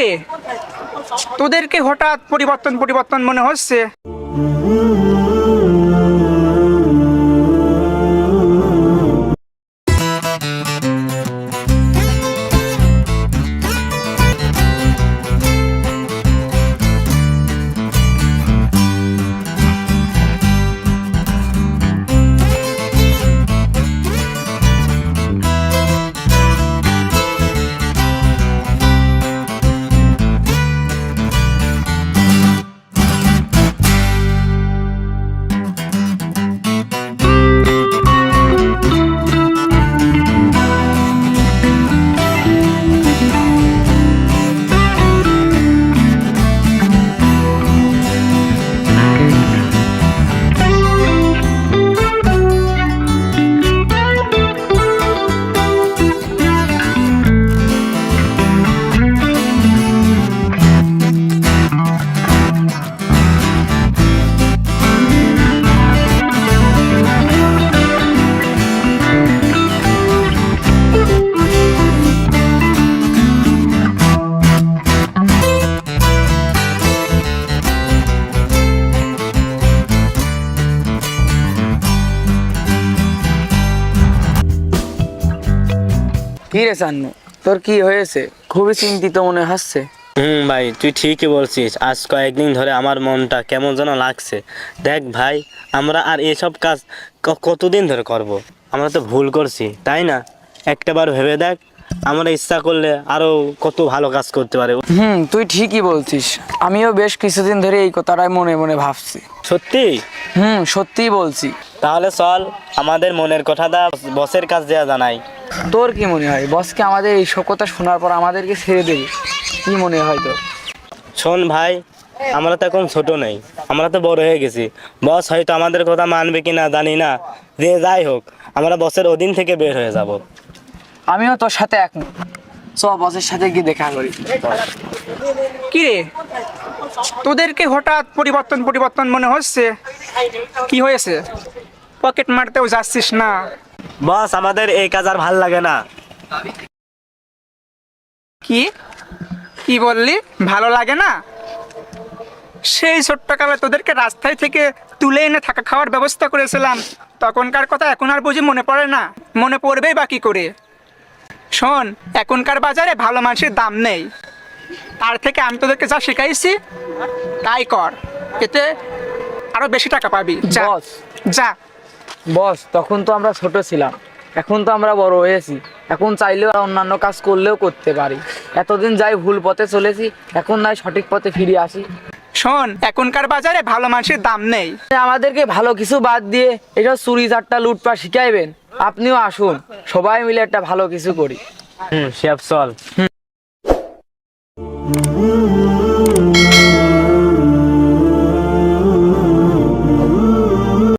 কিরে, তোদেরকে হঠাৎ পরিবর্তন পরিবর্তন মনে হচ্ছে? কি রে চান্নু, তোর কি হয়েছে? খুবই চিন্তিত মনে হচ্ছে। ভাই, তুই ঠিকই বলছিস। আজ কয়েকদিন ধরে আমার মনটা কেমন যেন লাগছে। দেখ ভাই, আমরা আর এসব কাজ কতদিন ধরে করব? আমরা তো ভুল করছি, তাই না? একটাবার ভেবে দেখ, আমরা ইচ্ছা করলে আরো কত ভালো কাজ করতে পারে। তুই ঠিকই বলছিস। আমিও বেশ কিছুদিন ধরে এই কথাটাই মনে মনে ভাবছি। সত্যি? সত্যিই বলছি। তাহলে চল, আমাদের মনের কথাটা বসের কাছে দেওয়া জানাই। তোর কি মনে হয়, বসকে আমাদের এই সব কথা শোনার পর আমাদেরকে ছেড়ে দেবে? কি মনে হয় তোর? শোন ভাই, আমরা তো এখন ছোট নেই, আমরা তো বড় হয়ে গেছি। বস হয়তো আমাদের কথা মানবে কিনা জানি না, যে যাই হোক আমরা বসের অধীন থেকে বের হয়ে যাব। আমিও তোর সাথে একমত। চ বসের সাথে গিয়ে দেখা করি। কিরে, তোদেরকে হঠাৎ পরিবর্তন পরিবর্তন মনে হচ্ছে? কি হয়েছে? পকেট মারতেও যাচ্ছিস না? বস, আমাদের এই কাজ আর ভাল লাগে না। কি কি বললি? ভালো লাগে না? সেই ছোট্টকালে তোদেরকে রাস্তায় থেকে তুলে এনে থাকা খাওয়ার ব্যবস্থা করেছিলাম, তখনকার কথা এখন আর বুঝি মনে পড়ে না? মনে পড়বেই বা কি করে? শোন, এখনকার বাজারে ভালো মানুষের দাম নেই। তার থেকে আমি তোদেরকে যা শিখাইছি তাই কর, এতে আরো বেশি টাকা পাবি। যা বস যা। বস, তখন তো আমরা ছোট ছিলাম, এখন তো আমরা বড় হয়েছি। এখন চাইলেও অন্যান্য কাজ করলেও করতে পারি। এতদিন যাই ভুল পথে চলেছি, এখন নয় সঠিক পথে ফিরে আসি। শোন, এখনকার বাজারে ভালো মানুষের দাম নেই। আমাদেরকে ভালো কিছু বাদ দিয়ে এটা চুরি চারটা লুটপাট শিখাইবেন? আপনিও আসুন, সবাই মিলে একটা ভালো কিছু করি। শিয়াব, চল।